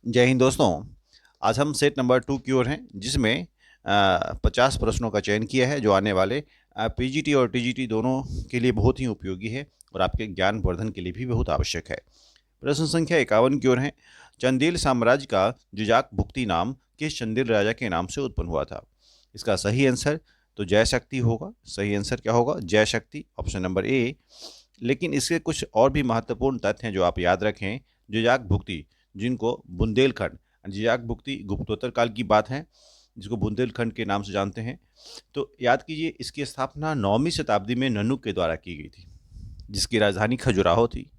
जय हिंद दोस्तों। आज हम सेट नंबर 2 की ओर हैं, जिसमें 50 प्रश्नों का चयन किया है, जो आने वाले पीजीटी और टीजीटी दोनों के लिए बहुत ही उपयोगी है और आपके ज्ञान वर्धन के लिए भी बहुत आवश्यक है। प्रश्न संख्या 51 की ओर है। चंदेल साम्राज्य का जुजाक भुक्ति नाम किस चंदेल राजा के नाम से उत्पन्न हुआ था? इसका सही आंसर तो जय शक्ति होगा। सही आंसर क्या होगा? जय शक्ति, ऑप्शन नंबर ए। लेकिन इसके कुछ और भी महत्वपूर्ण तथ्य हैं जो आप याद रखें। जुजाक भुक्ति, जिनको बुंदेलखंड, जुजाक भुक्ति गुप्तोत्तर काल की बात है, जिसको बुंदेलखंड के नाम से जानते हैं। तो याद कीजिए, इसकी स्थापना 9वीं शताब्दी में ननुक के द्वारा की गई थी, जिसकी राजधानी खजुराहो थी।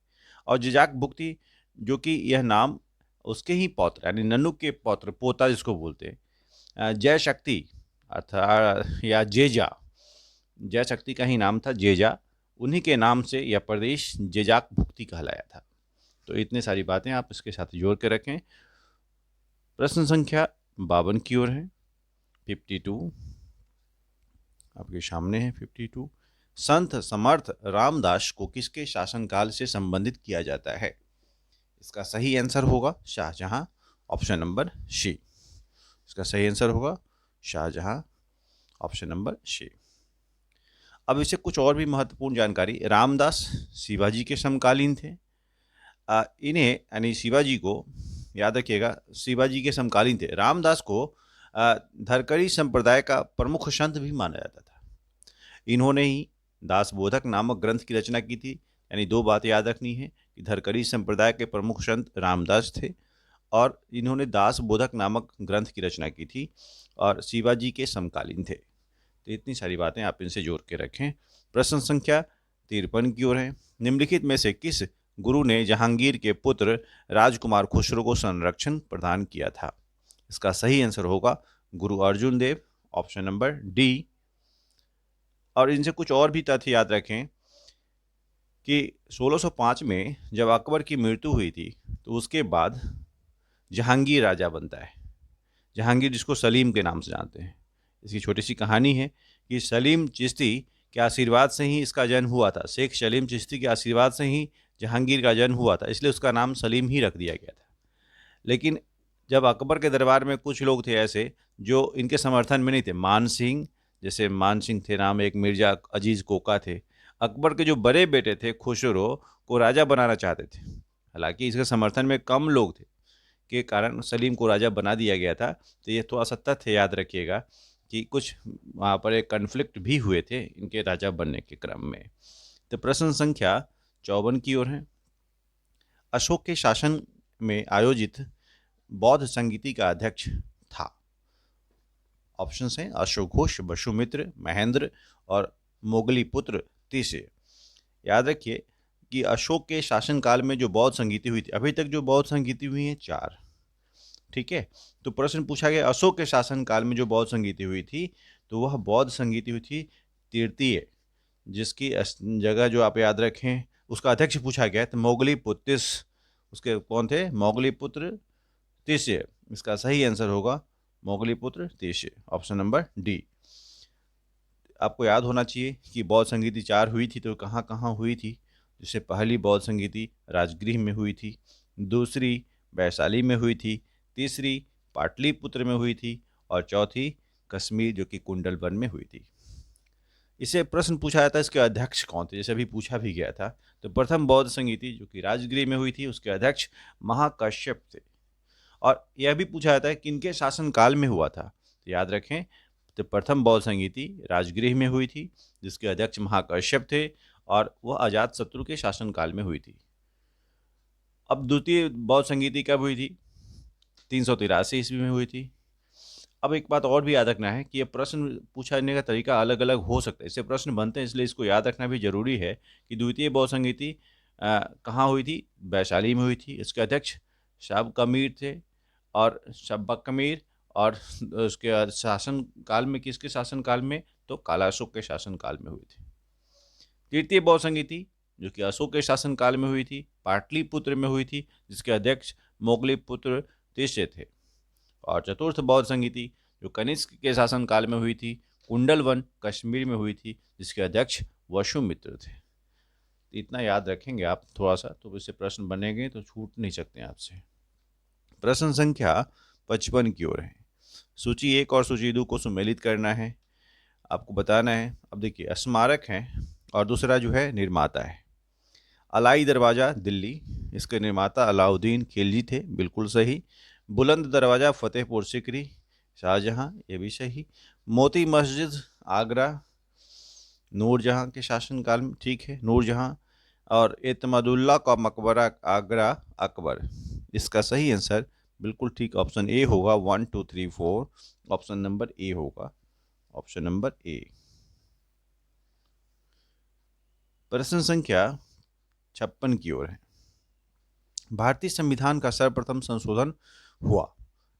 और जुजाक भुक्ति, जो कि यह नाम उसके ही पौत्र यानी ननुक के पौत्र, पोता जिसको बोलते हैं, जय शक्ति अर्थात या जेजा, जय शक्ति का ही नाम था जेजा। उन्हीं के नाम से यह प्रदेश जेजाक भुक्ति कहलाया था। तो इतनी सारी बातें आप इसके साथ जोड़ के रखें। प्रश्न संख्या 52 की ओर है। 52 आपके सामने है। 52, संत समर्थ रामदास को किसके शासनकाल से संबंधित किया जाता है? इसका सही आंसर होगा शाहजहां, ऑप्शन नंबर सी। इसका सही आंसर होगा शाहजहां, ऑप्शन नंबर सी। अब इससे कुछ और भी महत्वपूर्ण जानकारी। रामदास शिवाजी के समकालीन थे। इन्हें यानी शिवाजी को याद रखिएगा, शिवाजी के समकालीन थे। रामदास को धरकरी संप्रदाय का प्रमुख संत भी माना जाता था। इन्होंने ही दासबोधक नामक ग्रंथ की रचना की थी। यानी दो बात याद रखनी है कि धरकरी संप्रदाय के प्रमुख संत रामदास थे और इन्होंने दासबोधक नामक ग्रंथ की रचना की थी और शिवाजी के समकालीन थे। तो इतनी सारी बातें आप इनसे जोड़ के रखें। प्रश्न संख्या 53 की ओर है। निम्नलिखित में से किस गुरु ने जहांगीर के पुत्र राजकुमार खुसरो को संरक्षण प्रदान किया था? इसका सही आंसर होगा गुरु अर्जुन देव, ऑप्शन नंबर डी। और इनसे कुछ और भी तथ्य याद रखें कि 1605 में जब अकबर की मृत्यु हुई थी, तो उसके बाद जहांगीर राजा बनता है। जहांगीर, जिसको सलीम के नाम से जानते हैं। इसकी छोटी सी कहानी है कि सलीम चिश्ती के आशीर्वाद से ही इसका जन्म हुआ था। शेख सलीम चिश्ती के आशीर्वाद से ही जहांगीर का जन्म हुआ था, इसलिए उसका नाम सलीम ही रख दिया गया था। लेकिन जब अकबर के दरबार में कुछ लोग थे ऐसे जो इनके समर्थन में नहीं थे, मान सिंह, जैसे मान सिंह थे नाम, एक मिर्जा अजीज कोका थे। अकबर के जो बड़े बेटे थे खुसरो को राजा बनाना चाहते थे। हालांकि इसके समर्थन में कम लोग थे के कारण सलीम को राजा बना दिया गया था। तो ये थोड़ा सा तथ्य याद रखिएगा कि कुछ वहाँ पर एक कन्फ्लिक्ट भी हुए थे इनके राजा बनने के क्रम में। तो प्रश्न संख्या 54 की ओर है। अशोक के शासन में आयोजित बौद्ध संगीति का अध्यक्ष था? ऑप्शन हैं अशोक घोष, वसुमित्र, महेंद्र और मोगली पुत्र तीसरे। याद रखिए कि अशोक के शासनकाल में जो बौद्ध संगीति हुई थी, अभी तक जो बौद्ध संगीति हुई हैं 4, ठीक है। तो प्रश्न पूछा गया अशोक के शासनकाल में जो बौद्ध संगीति हुई थी, तो वह बौद्ध संगीति हुई थी तृतीय, जिसकी जगह जो आप याद रखें उसका अध्यक्ष पूछा गया तो मोगली पुत्र, उसके कौन थे? मोगली पुत्र तीसरे। इसका सही आंसर होगा मोगली पुत्र तीसरे, ऑप्शन नंबर डी। आपको याद होना चाहिए कि बौद्ध संगीति 4 हुई थी, तो कहाँ कहाँ हुई थी? जैसे पहली बौद्ध संगीति राजगृह में हुई थी, दूसरी वैशाली में हुई थी, तीसरी पाटलिपुत्र में हुई थी और चौथी कश्मीर, जो कि कुंडलवन में हुई थी। इसे प्रश्न पूछा जाता है इसके अध्यक्ष कौन थे, जैसे अभी पूछा भी गया था। तो प्रथम बौद्ध संगीति जो कि राजगृह में हुई थी, उसके अध्यक्ष महाकश्यप थे। और यह भी पूछा जाता है कि इनके शासनकाल में हुआ था। तो याद रखें, तो प्रथम बौद्ध संगीति राजगृह में हुई थी, जिसके अध्यक्ष महाकश्यप थे और वह अजातशत्रु के शासनकाल में हुई थी। अब द्वितीय बौद्ध संगीति कब हुई थी? 383 ईस्वी में हुई थी। अब एक बात और भी याद रखना है कि ये प्रश्न पूछने का तरीका अलग अलग हो सकता है, इससे प्रश्न बनते हैं, इसलिए इसको याद रखना भी जरूरी है कि द्वितीय बौद्ध संगीति कहाँ हुई थी? वैशाली में हुई थी। इसके अध्यक्ष शाब कमीर थे और शब्बा कमीर। और उसके शासन काल में, किसके शासन काल में? तो कालाशोक के शासन काल में हुई थी। तृतीय बौद्ध संगीति जो कि अशोक के शासन काल में हुई थी, पाटलिपुत्र में हुई थी, जिसके अध्यक्ष मोगलीपुत्र तीसरे थे। और चतुर्थ बौद्ध संगीति जो कनिष्क के शासनकाल में हुई थी, कुंडलवन कश्मीर में हुई थी, जिसके अध्यक्ष वसुमित्र थे। इतना याद रखेंगे आप थोड़ा सा, तो इससे प्रश्न बनेंगे तो छूट नहीं सकते आपसे। प्रश्न संख्या 55 की ओर है। सूची 1 और सूची 2 को सुमेलित करना है, आपको बताना है। अब देखिए, स्मारक है और दूसरा जो है निर्माता है। अलाई दरवाज़ा दिल्ली, इसके निर्माता अलाउद्दीन खिलजी थे, बिल्कुल सही। बुलंद दरवाज़ा फतेहपुर सिकरी, शाहजहां, ये भी सही। मोती मस्जिद आगरा, नूरजहां के शासनकाल में, ठीक है, नूरजहां। और एतमादुल्ला का मकबरा आगरा, अकबर। इसका सही आंसर बिल्कुल ठीक ऑप्शन ए होगा। 1 2 3 4 ऑप्शन नंबर ए होगा, ऑप्शन नंबर ए। प्रश्न संख्या 56 की ओर है। भारतीय संविधान का सर्वप्रथम संशोधन हुआ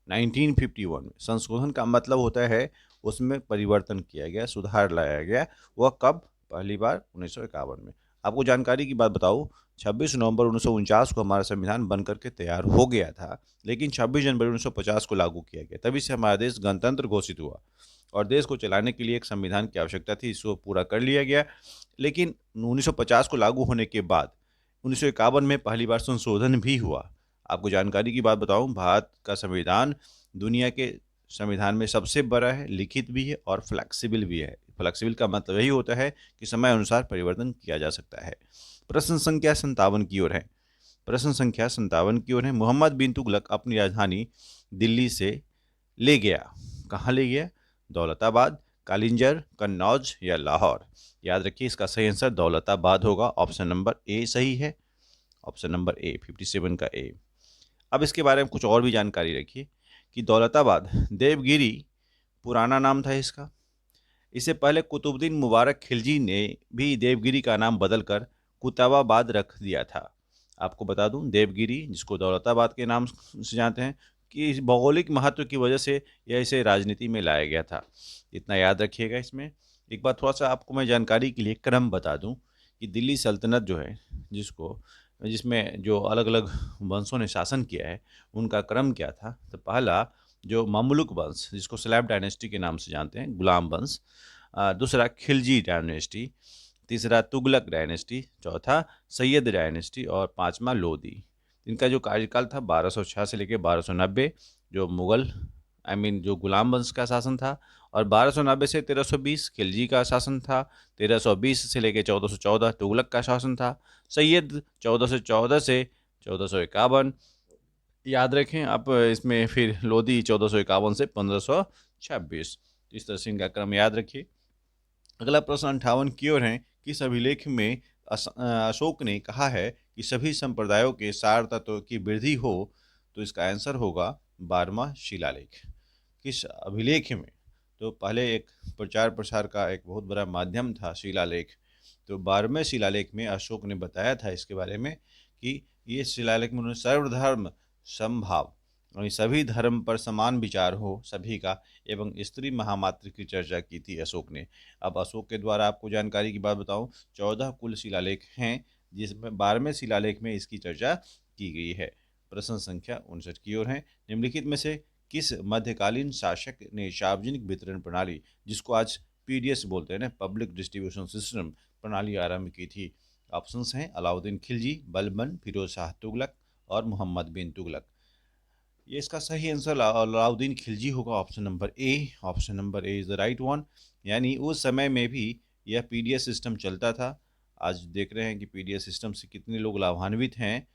1951 में। संशोधन का मतलब होता है उसमें परिवर्तन किया गया, सुधार लाया गया। वह कब? पहली बार 1951 में। आपको जानकारी की बात बताऊं, 26 नवंबर 1949 को हमारा संविधान बनकर के तैयार हो गया था, लेकिन 26 जनवरी 1950 को लागू किया गया। तभी से हमारा देश गणतंत्र घोषित हुआ और देश को चलाने के लिए एक संविधान की आवश्यकता थी, इसको पूरा कर लिया गया। लेकिन 1950 को लागू होने के बाद 1951 में पहली बार संशोधन भी हुआ। आपको जानकारी की बात बताऊं, भारत का संविधान दुनिया के संविधान में सबसे बड़ा है, लिखित भी है और फ्लेक्सिबल भी है। फ्लेक्सिबल का मतलब यही होता है कि समय अनुसार परिवर्तन किया जा सकता है। प्रश्न संख्या 57 की ओर है। प्रश्न संख्या 57 की ओर है। मोहम्मद बिन तुगलक अपनी राजधानी दिल्ली से ले गया, कहाँ ले गया? दौलताबाद, कालिंजर, कन्नौज या लाहौर? याद रखिए, इसका सही आंसर दौलताबाद होगा, ऑप्शन नंबर ए सही है, ऑप्शन नंबर ए 57 का ए। अब इसके बारे में कुछ और भी जानकारी रखिए कि दौलताबाद देवगिरी पुराना नाम था इसका। इससे पहले कुतुबुद्दीन मुबारक खिलजी ने भी देवगिरी का नाम बदलकर कुताबाबाद रख दिया था। आपको बता दूं, देवगिरी जिसको दौलताबाद के नाम से जानते हैं, कि इस भौगोलिक महत्व की वजह से यह इसे राजनीति में लाया गया था। इतना याद रखिएगा। इसमें एक बार थोड़ा सा आपको मैं जानकारी के लिए क्रम बता दूं कि दिल्ली सल्तनत जो है, जिसमें जो अलग अलग वंशों ने शासन किया है, उनका क्रम क्या था। तो पहला जो ममलुक वंश, जिसको स्लैब डायनेस्टी के नाम से जानते हैं, गुलाम वंश। दूसरा खिलजी डायनेस्टी। तीसरा तुगलक डायनेस्टी। चौथा सैयद डायनेस्टी। और पांचवा लोदी। इनका जो कार्यकाल था 1206 से लेकर 1290, जो मुगल जो गुलाम वंश का शासन था। और 1290 से 1320 खिलजी का शासन था। 1320 से लेकर 1414 तुगलक का शासन था। सैयद 1414 से 1451। याद रखें आप, इसमें फिर लोधी 1451 से 1526। इस तरह से इनका क्रम याद रखिए। अगला प्रश्न 58 की ओर है। किस अभिलेख में अशोक ने कहा है कि सभी संप्रदायों के सार तत्व की वृद्धि हो? तो इसका आंसर होगा 12वां शिलालेख। किस अभिलेख में? तो पहले एक प्रचार प्रसार का एक बहुत बड़ा माध्यम था शिलालेख। तो 12वें शिलालेख में अशोक ने बताया था इसके बारे में कि ये शिलालेख में उन्होंने सर्वधर्म समभाव और सभी धर्म पर समान विचार हो सभी का, एवं स्त्री महामात्र की चर्चा की थी अशोक ने। अब अशोक के द्वारा आपको जानकारी की बात बताऊं, 14 कुल शिलालेख हैं, जिसमें 12वें शिलालेख में इसकी चर्चा की गई है। प्रश्न संख्या 59 की ओर है। निम्नलिखित में से किस मध्यकालीन शासक ने सार्वजनिक वितरण प्रणाली, जिसको आज पीडीएस बोलते हैं ना, पब्लिक डिस्ट्रीब्यूशन सिस्टम प्रणाली, आरंभ की थी? ऑप्शंस हैं अलाउद्दीन खिलजी, बलबन, फिरोज शाह तुगलक और मोहम्मद बिन तुगलक। ये इसका सही आंसर अलाउद्दीन खिलजी होगा, option number A. Option number A is the right one. यानी उस समय में भी यह पीडीएस सिस्टम चलता था। आज देख रहे हैं कि पीडीएस सिस्टम से कितने लोग लाभान्वित हैं,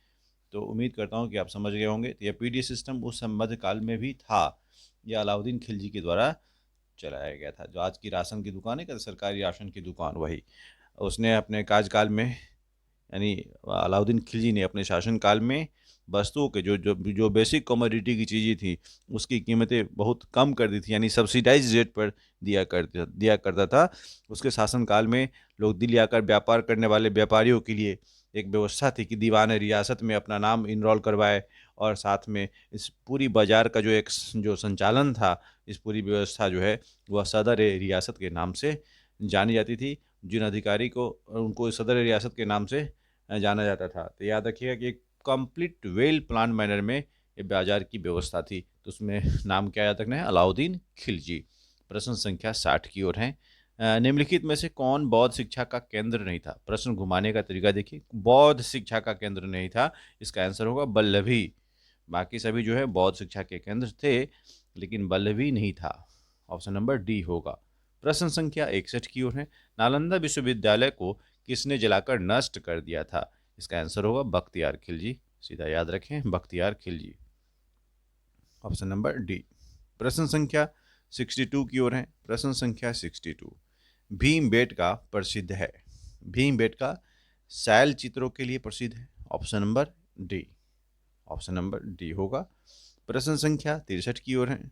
तो उम्मीद करता हूं कि आप समझ गए होंगे। तो यह पीडीएस सिस्टम उस मध्यकाल में भी था। यह अलाउद्दीन खिलजी के द्वारा चलाया गया था। जो आज की राशन की दुकान है, क्या सरकारी राशन की दुकान, वही उसने अपने कार्यकाल में, यानी अलाउद्दीन खिलजी ने अपने शासनकाल में वस्तुओं के जो बेसिक कमोडिटी की चीज़ें थी, उसकी कीमतें बहुत कम कर दी थी, यानी सब्सिडाइज रेट पर दिया करता था। उसके शासनकाल में लोग दिल्ली आकर व्यापार करने वाले व्यापारियों के लिए एक व्यवस्था थी कि दीवान रियासत में अपना नाम इनरोल करवाए, और साथ में इस पूरी बाजार का जो संचालन था, इस पूरी व्यवस्था जो है वह सदर रियासत के नाम से जानी जाती थी। जिन अधिकारी को उनको सदर रियासत के नाम से जाना जाता था। तो याद रखिएगा कि एक कंप्लीट वेल प्लान मैनर में ये बाजार की व्यवस्था थी। तो उसमें नाम क्या याद रखना है? अलाउद्दीन खिलजी। प्रश्न संख्या 60 की ओर है। निम्नलिखित में से कौन बौद्ध शिक्षा का केंद्र नहीं था? प्रश्न घुमाने का तरीका देखिए। बौद्ध शिक्षा का केंद्र नहीं था, इसका आंसर होगा बल्लभी। बाकी सभी जो है बौद्ध शिक्षा के केंद्र थे, लेकिन बल्लभी नहीं था। ऑप्शन नंबर डी होगा। प्रश्न संख्या 61 की ओर है। नालंदा विश्वविद्यालय को किसने जलाकर नष्ट कर दिया था? इसका आंसर होगा बख्तियार खिलजी। सीधा याद रखें, Bakhtiyar Khilji. Option number D. प्रश्न संख्या 62 की ओर है। प्रश्न संख्या 62। भीमबेटका प्रसिद्ध है। भीमबेटका शैल चित्रों के लिए प्रसिद्ध है। Option number D. Option number D होगा। प्रश्न संख्या 63 की ओर है।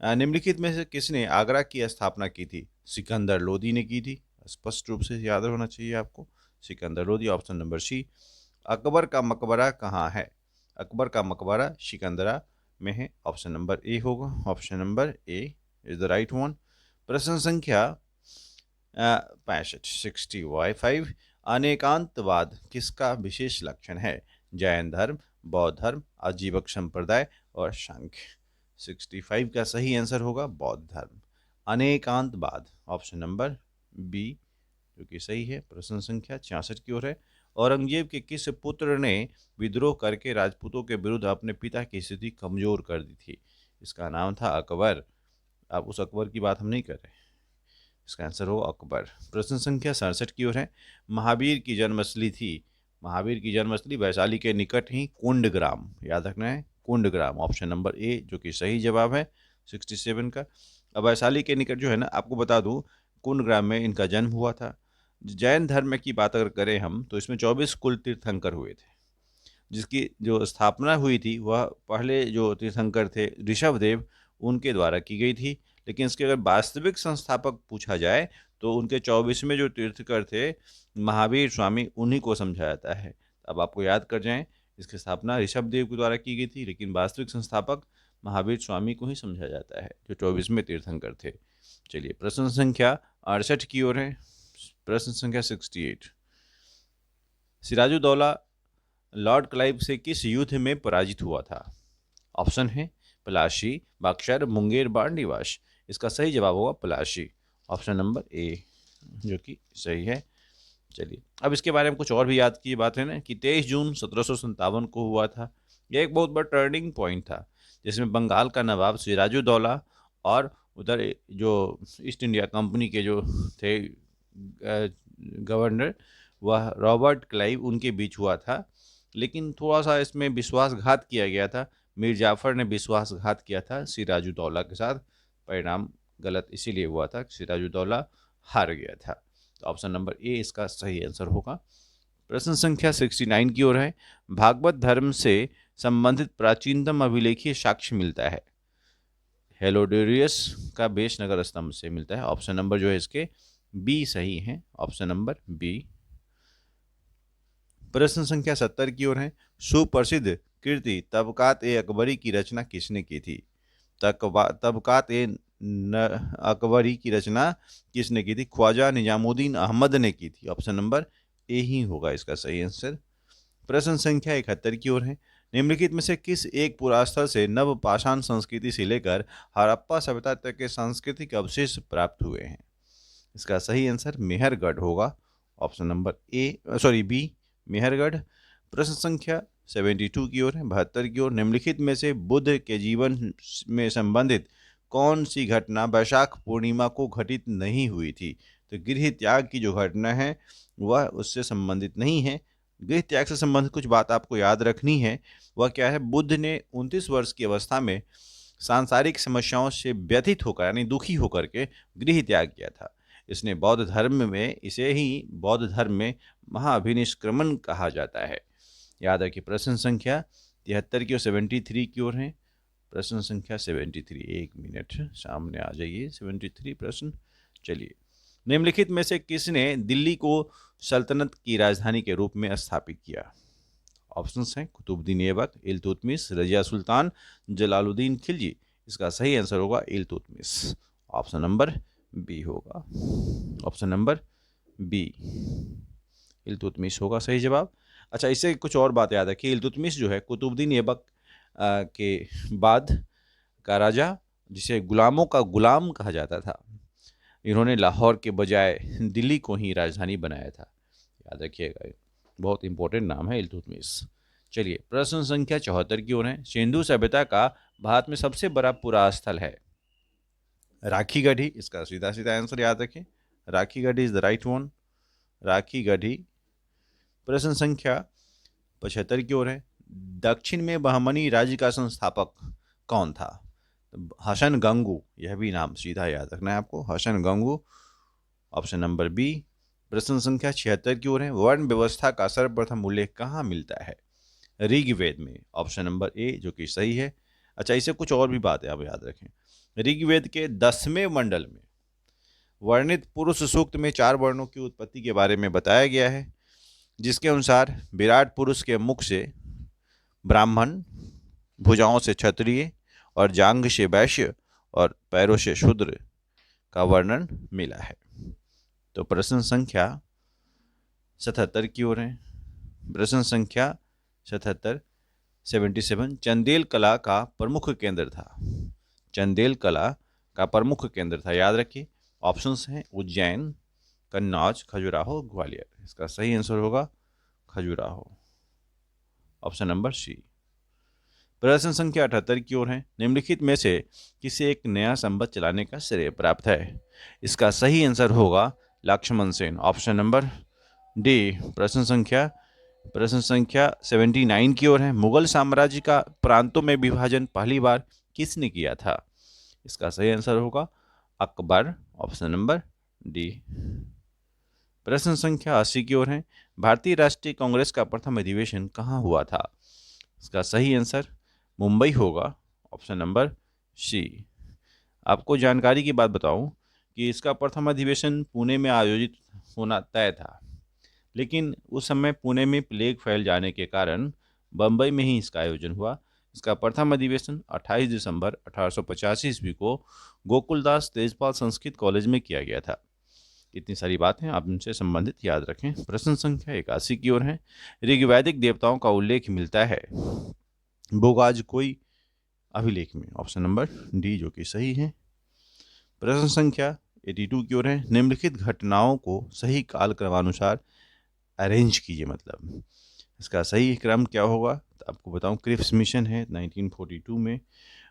निम्नलिखित में से किसने आगरा की स्थापना की थी? सिकंदर लोदी ने की थी। स्पष्ट रूप से याद होना चाहिए आपको, Sikandar Lodi. Option number C. Akbar का मकबरा कहाँ है? अकबर का मकबरा सिकंदरा में है। ऑप्शन नंबर ए होगा। Option number A is the right one. प्रश्न संख्या 65 अनेकांतवाद किसका विशेष लक्षण है? जैन धर्म, बौद्ध धर्म, आजीवक संप्रदाय और सांख्य। 65 का सही आंसर होगा बौद्ध धर्म, अनेकांतवाद। ऑप्शन नंबर बी जो कि सही है। प्रश्न संख्या 66 की ओर है। औरंगजेब के किस पुत्र ने विद्रोह करके राजपूतों के विरुद्ध अपने पिता की स्थिति कमजोर कर दी थी? इसका नाम था अकबर। अब उस अकबर की बात हम नहीं कर रहे, इसका आंसर हो अकबर। प्रश्न संख्या 67 की ओर है। महावीर की जन्मस्थली थी। महावीर की जन्मस्थली वैशाली के निकट ही कुंडग्राम, याद रखना है कुंडग्राम। ऑप्शन नंबर ए जो कि सही जवाब है 67 का। अब वैशाली के निकट जो है ना, आपको बता दूं, कुंडग्राम में इनका जन्म हुआ था। जैन धर्म की बात अगर करें हम, तो इसमें 24 कुल तीर्थंकर हुए थे। जिसकी जो स्थापना हुई थी वह पहले जो तीर्थंकर थे ऋषभदेव, उनके द्वारा की गई थी। लेकिन इसके अगर वास्तविक संस्थापक पूछा जाए तो उनके 24वें जो तीर्थंकर थे महावीर स्वामी, उन्हीं को समझा जाता है। अब आपको याद कर जाएं, इसकी स्थापना ऋषभदेव के द्वारा की गई थी, लेकिन वास्तविक संस्थापक महावीर स्वामी को ही समझा जाता है, जो 24वें तीर्थंकर थे। चलिए प्रश्न संख्या 68 की ओर है। प्रश्न संख्या 68। सिराजुद्दौला लॉर्ड क्लाइव से किस युद्ध में पराजित हुआ था? ऑप्शन है पलाशी, बक्सर, मुंगेर, बाणनिवास। इसका सही जवाब होगा पलाशी। ऑप्शन नंबर ए जो कि सही है। चलिए अब इसके बारे में कुछ और भी याद की बात है ना, कि 23 जून 1757 को हुआ था। यह एक बहुत बड़ा टर्निंग पॉइंट था, जिसमें बंगाल का नवाब सिराजुद्दौला और उधर जो ईस्ट इंडिया कंपनी के जो थे गवर्नर, वह रॉबर्ट क्लाइव, उनके बीच हुआ था। लेकिन थोड़ा सा इसमें विश्वासघात किया गया था। मीर जाफ़र ने विश्वासघात किया था सिराजुद्दौला के साथ। परिणाम गलत इसीलिए हुआ था, सिराजुद्दौला हार गया था। तो ऑप्शन नंबर ए इसका सही आंसर होगा। प्रश्न संख्या 69 की ओर है। भागवत धर्म से संबंधित प्राचीनतम अभिलेखीय साक्ष्य मिलता है। हेलोडोरियस का बेश नगर स्तंभ से मिलता है। ऑप्शन नंबर जो है इसके बी सही है। Option number B. प्रश्न संख्या 70 की ओर है। सुप्रसिद्ध कृति तबकात ए अकबरी की रचना किसने की थी? तबकात ए अकबरी की रचना किसने की थी? ख्वाजा निजामुद्दीन अहमद ने की थी। ऑप्शन नंबर ए ही होगा इसका सही आंसर। प्रश्न संख्या 71 की ओर है। निम्नलिखित में से किस एक पुरास्थल से नवपाषाण संस्कृति से लेकर हड़प्पा सभ्यता तक के सांस्कृतिक अवशेष प्राप्त हुए हैं? इसका सही आंसर मेहरगढ़ होगा। Option number B Mehrgarh. प्रश्न संख्या 72 की ओर है। 72 की ओर। निम्नलिखित में से बुद्ध के जीवन में संबंधित कौन सी घटना वैशाख पूर्णिमा को घटित नहीं हुई थी? तो गृह त्याग की जो घटना है वह उससे संबंधित नहीं है। गृह त्याग से संबंधित कुछ बात आपको याद रखनी है। वह क्या है? बुद्ध ने 29 वर्ष की अवस्था में सांसारिक समस्याओं से व्यथित होकर, यानी दुखी होकर के गृह त्याग किया था। इसने बौद्ध धर्म में, इसे ही बौद्ध धर्म में महाअभिनिष्क्रमण कहा जाता है। याद रखिए। प्रश्न संख्या 73 की और 73 की ओर है। प्रश्न संख्या 73, एक मिनट सामने आ जाइए। 73 प्रश्न। चलिए, निम्नलिखित में से किसने दिल्ली को सल्तनत की राजधानी के रूप में स्थापित किया? ऑप्शंस हैं कुतुबुद्दीन ऐबक, इल्तुतमिश, रजिया सुल्तान, जलालुद्दीन खिलजी। इसका सही आंसर होगा इल्तुतमिश। ऑप्शन नंबर बी होगा। ऑप्शन नंबर बी इल्तुतमिश होगा सही जवाब। अच्छा, इससे कुछ और बात याद रखिए। इल्तुतमिश जो है कुतुबुद्दीन ऐबक के बाद का राजा, जिसे गुलामों का गुलाम कहा जाता था। इन्होंने लाहौर के बजाय दिल्ली को ही राजधानी बनाया था। याद रखिएगा, बहुत इंपॉर्टेंट नाम है इल्तुतमिश। चलिए प्रश्न संख्या 74 की ओर है। सिंधु सभ्यता का भारत में सबसे बड़ा पुरास्थल है। राखी गढ़ी, इसका सीधा सीधा आंसर याद रखें, Rakhi Garhi is the right one, Rakhi Garhi. प्रश्न संख्या 75 की ओर है। दक्षिण में बहमनी राज्य का संस्थापक कौन था? हसन गंगू, यह भी नाम सीधा याद रखना है आपको, Hasan Gangu, option number B. प्रश्न संख्या 76 की ओर है। वर्ण व्यवस्था का सर्वप्रथम उल्लेख कहाँ मिलता है? ऋग्वेद में, ऑप्शन नंबर ए, जो कि सही है। अच्छा, इसे कुछ और भी बातें आप याद रखें। ऋग्वेद के 10वें मंडल में वर्णित पुरुष सूक्त में 4 वर्णों की उत्पत्ति के बारे में बताया गया है, जिसके अनुसार विराट पुरुष के मुख से ब्राह्मण, भुजाओं से क्षत्रिय और जांघ से वैश्य और पैरों से शूद्र का वर्णन मिला है। तो प्रश्न संख्या 77 की ओर है। प्रश्न संख्या 77 77 चंदेल कला का प्रमुख केंद्र था। चंदेल कला का प्रमुख केंद्र था, याद रखिए। ऑप्शंस हैं उज्जैन, कन्नौज, खजुराहो, ग्वालियर। इसका सही आंसर होगा खजुराहो, ऑप्शन नंबर सी। प्रश्न संख्या 78 की ओर है। निम्नलिखित में से किसे एक नया संबंध चलाने का श्रेय प्राप्त है? इसका सही आंसर होगा Lakshman Sen, option number D. प्रश्न संख्या 79 की ओर है। मुगल साम्राज्य का प्रांतों में विभाजन पहली बार किसने किया था? इसका सही आंसर होगा अकबर, ऑप्शन नंबर डी। प्रश्न संख्या 80 की ओर है। भारतीय राष्ट्रीय कांग्रेस का प्रथम अधिवेशन कहाँ हुआ था? इसका सही आंसर मुंबई होगा, ऑप्शन नंबर सी। आपको जानकारी की बात बताऊं कि इसका प्रथम अधिवेशन पुणे में आयोजित होना तय था, लेकिन उस समय पुणे में प्लेग फैल जाने के कारण बम्बई में ही इसका आयोजन हुआ। इसका प्रथम अधिवेशन 28 दिसंबर 1885 ईस्वी को गोकुलदास तेजपाल संस्कृत कॉलेज में किया गया था। इतनी सारी बातें आप इनसे संबंधित याद रखें। प्रश्न संख्या 81 की ओर है। ऋग्वैदिक देवताओं का उल्लेख मिलता है बोगाजकोई अभिलेख में, ऑप्शन नंबर डी, जो कि सही है। प्रश्न संख्या 82 की ओर है। निम्नलिखित घटनाओं को सही काल क्रमानुसार अरेंज कीजिए, मतलब इसका सही क्रम क्या होगा? तो आपको बताऊं, क्रिप्स मिशन है 1942 में,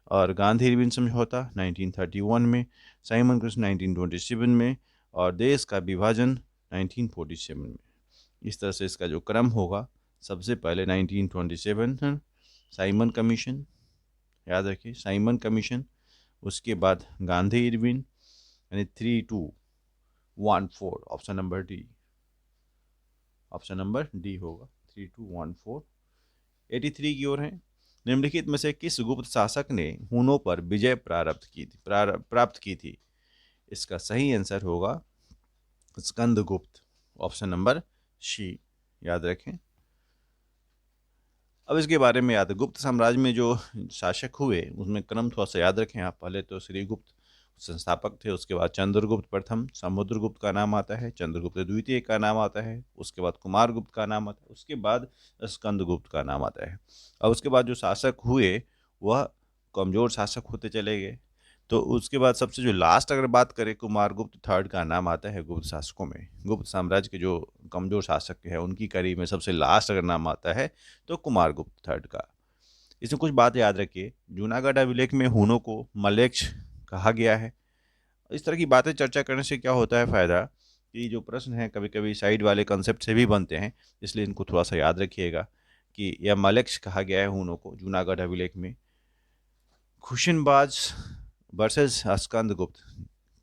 और गांधी इरविन समझौता 1931 में, साइमन कमीशन 1927 में, और देश का विभाजन 1947 में। इस तरह से इसका जो क्रम होगा, सबसे पहले 1927 साइमन कमीशन, याद रखिए साइमन कमीशन, उसके बाद गांधी इरविन, यानी 3214, option number D, option number D होगा 3214। 83 की ओर है। निम्नलिखित में से किस गुप्त शासक ने हुनों पर विजय प्राप्त की थी? इसका सही आंसर होगा स्कंदगुप्त, ऑप्शन नंबर सी, याद रखें। अब इसके बारे में याद है, गुप्त साम्राज्य में जो शासक हुए उसमें क्रम थोड़ा सा याद रखें आप। पहले तो श्रीगुप्त संस्थापक थे, उसके बाद चंद्रगुप्त प्रथम, समुद्रगुप्त का नाम आता है, चंद्रगुप्त द्वितीय का नाम आता है, उसके बाद कुमारगुप्त का नाम आता है, उसके बाद स्कंदगुप्त का नाम आता है। और उसके बाद जो शासक हुए वह कमज़ोर शासक होते चले गए। तो उसके बाद सबसे जो लास्ट अगर बात करें, कुमारगुप्त थर्ड का नाम आता है गुप्त शासकों में। गुप्त साम्राज्य के जो कमज़ोर शासक है उनकी कड़ी में सबसे लास्ट अगर नाम आता है तो कुमारगुप्त थर्ड का। इसमें कुछ बात याद रखिए, जूनागढ़ अभिलेख में हुनों को मलेच्छ कहा गया है। इस तरह की बातें चर्चा करने से क्या होता है फ़ायदा, कि जो प्रश्न हैं कभी कभी साइड वाले कंसेप्ट से भी बनते हैं, इसलिए इनको थोड़ा सा याद रखिएगा कि यह मलेच्छ कहा गया है हुनों को जूनागढ़ अभिलेख में। खुशनबाज वर्सेस स्कंदगुप्त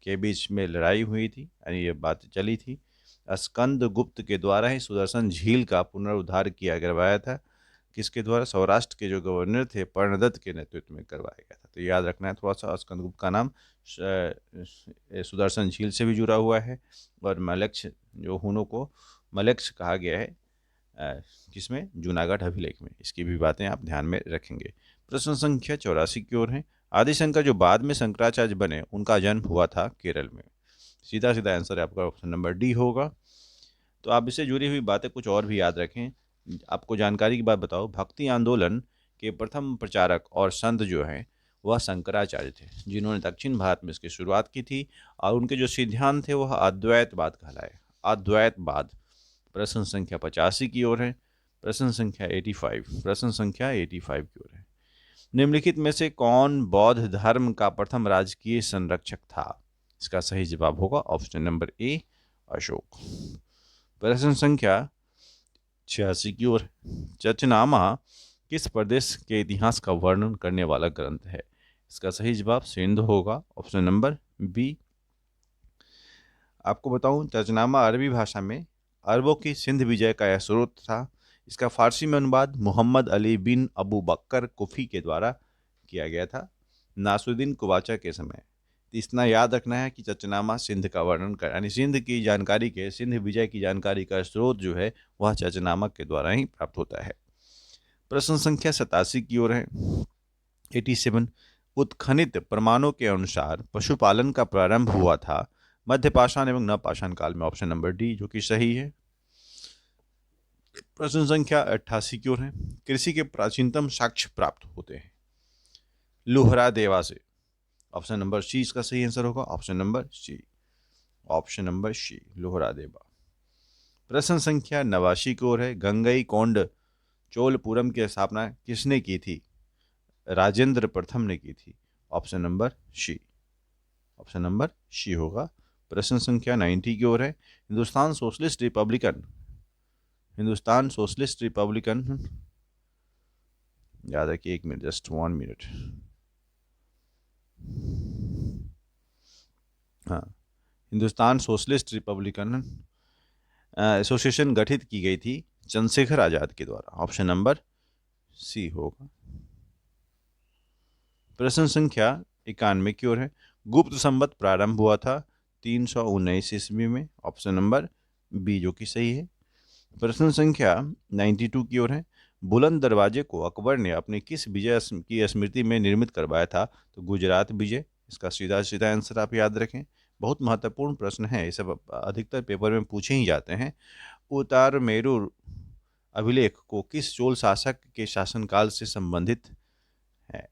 के बीच में लड़ाई हुई थी, यानी ये बात चली थी। स्कंदगुप्त के द्वारा ही सुदर्शन झील का पुनरुद्धार करवाया था। किसके द्वारा? सौराष्ट्र के जो गवर्नर थे पर्णदत्त के नेतृत्व में करवाया गया था। तो याद रखना है थोड़ा सा, स्कंदगुप्त का नाम सुदर्शन झील से भी जुड़ा हुआ है, और मलेच्छ जो हुनों को मलेच्छ कहा गया है किसमें? जूनागढ़ अभिलेख में। इसकी भी बातें आप ध्यान में रखेंगे। प्रश्न संख्या 84 की ओर है। आदिशंकर जो बाद में शंकराचार्य बने उनका जन्म हुआ था केरल में। सीधा सीधा आंसर आपका ऑप्शन नंबर डी होगा। तो आप इससे जुड़ी हुई बातें कुछ और भी याद रखें। आपको जानकारी की बात बताओ, भक्ति आंदोलन के प्रथम प्रचारक और संत जो हैं वह शंकराचार्य थे, जिन्होंने दक्षिण भारत में इसकी शुरुआत की थी, और उनके जो सिद्धांत थे वह अद्वैतवाद कहलाए, अद्वैतवाद। प्रश्न संख्या 85 की ओर है। प्रश्न संख्या 85, प्रश्न संख्या 85 की ओर है। निम्नलिखित में से कौन बौद्ध धर्म का प्रथम राजकीय संरक्षक था? इसका सही जवाब होगा ऑप्शन नंबर ए, अशोक। प्रश्न संख्या 86 की ओर। चचनामा किस प्रदेश के इतिहास का वर्णन करने वाला ग्रंथ है? इसका सही जवाब सिंध होगा, ऑप्शन नंबर बी। आपको बताऊं, चचनामा अरबी भाषा में अरबों की सिंध विजय का यह स्रोत था। इसका फारसी में अनुवाद मोहम्मद अली बिन अबू बकर कुफी के द्वारा किया गया था नासुद्दीन कुबाचा के समय। इतना याद रखना है कि चचनामा सिंध का वर्णन कर, यानी सिंध की जानकारी के, सिंध विजय की जानकारी का स्रोत जो है वह चचनामा के द्वारा ही प्राप्त होता है। प्रश्न संख्या 87 की ओर है। 87। उत्खनित प्रमाणों के अनुसार पशुपालन का प्रारंभ हुआ था मध्य पाषाण एवं नवपाषाण काल में, ऑप्शन नंबर डी जो कि सही है। प्रश्न संख्या 88 की ओर है। कृषि के प्राचीनतम साक्ष्य प्राप्त होते हैं लोहरा देवा से, ऑप्शन नंबर सी इसका सही आंसर होगा, option number C, option number C Lohara Deva. प्रश्न संख्या 89 की ओर है। गंगई कोंड चोलपुरम की स्थापना किसने की थी? राजेंद्र प्रथम ने की थी, option number C, option number C होगा। प्रश्न संख्या 90 की ओर है। Hindustan socialist republican, Hindustan socialist republican, याद रखिए, 1 मिनट, जस्ट 1 मिनट। हाँ, हिंदुस्तान सोशलिस्ट रिपब्लिकन एसोसिएशन गठित की गई थी चंद्रशेखर आजाद के द्वारा, ऑप्शन नंबर सी होगा। प्रश्न संख्या 91 की ओर है। गुप्त संवत प्रारंभ हुआ था 319 ईस्वी में, ऑप्शन नंबर बी जो कि सही है। प्रश्न संख्या 92 की ओर है। बुलंद दरवाजे को अकबर ने अपनी किस विजय की स्मृति में निर्मित करवाया था? तो गुजरात विजय, इसका सीधा सीधा आंसर आप याद रखें। बहुत महत्वपूर्ण प्रश्न है, ये सब अधिकतर पेपर में पूछे ही जाते हैं। उतारमेरू अभिलेख को किस चोल शासक के शासनकाल से संबंधित है?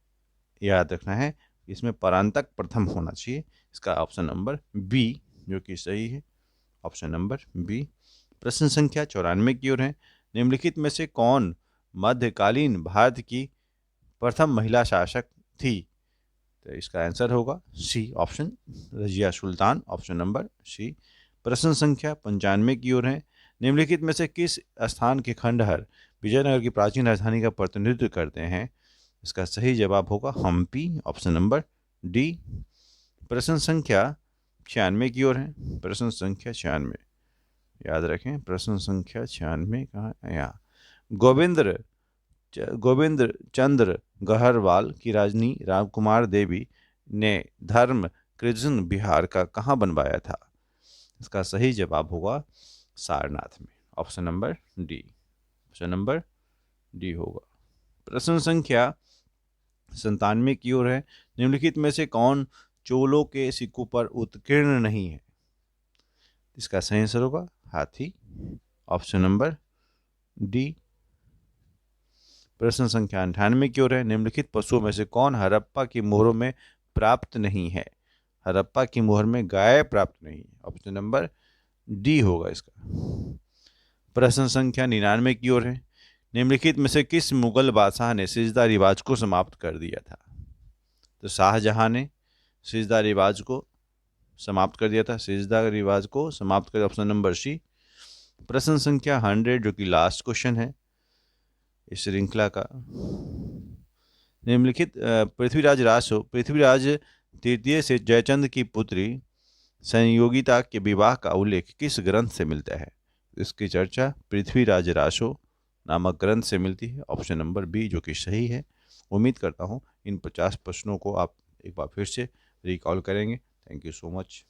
याद रखना है, इसमें परांतक प्रथम होना चाहिए, इसका ऑप्शन नंबर बी जो कि सही है, ऑप्शन नंबर बी। प्रश्न संख्या 94 की ओर है। निम्नलिखित में से कौन मध्यकालीन भारत की प्रथम महिला शासक थी? तो इसका आंसर होगा सी, option Razia Sultan, option number सी। प्रश्न संख्या 95 की ओर है। निम्नलिखित में से किस स्थान के खंडहर विजयनगर की प्राचीन राजधानी का प्रतिनिधित्व करते हैं? इसका सही जवाब होगा हम्पी, ऑप्शन नंबर डी। प्रश्न संख्या 96 की ओर है। प्रश्न संख्या 96 याद रखें, प्रश्न संख्या 96 कहाँ है? यहाँ। गोविंद चंद्र गहरवाल की राजनी रामकुमार देवी ने धर्म कृष्ण बिहार का कहाँ बनवाया था? इसका सही जवाब होगा सारनाथ में, option number D, option number D होगा। प्रश्न संख्या 97 की ओर है। निम्नलिखित में से कौन चोलों के सिक्कों पर उत्कीर्ण नहीं है? इसका सही आंसर होगा हाथी, ऑप्शन नंबर डी। प्रश्न संख्या 98 की ओर है। निम्नलिखित पशुओं में से कौन हड़प्पा की मोहरों में प्राप्त नहीं है? हड़प्पा की मोहर में गाय प्राप्त नहीं है, ऑप्शन नंबर डी होगा इसका। प्रश्न संख्या 99 की ओर है। निम्नलिखित में से किस मुगल बादशाह ने सिजदा रिवाज को समाप्त कर दिया था? तो शाहजहां ने सिजदा रिवाज को समाप्त कर दिया था, सिजदा रिवाज को समाप्त कर, ऑप्शन नंबर सी। प्रश्न संख्या 100 जो कि लास्ट क्वेश्चन है इस श्रृंखला का। निम्नलिखित पृथ्वीराज तृतीय से जयचंद की पुत्री संयोगिता के विवाह का उल्लेख किस ग्रंथ से मिलता है? इसकी चर्चा पृथ्वीराज रासो नामक ग्रंथ से मिलती है, ऑप्शन नंबर बी जो कि सही है। उम्मीद करता हूँ इन 50 प्रश्नों को आप एक बार फिर से रिकॉल करेंगे। Thank you so much.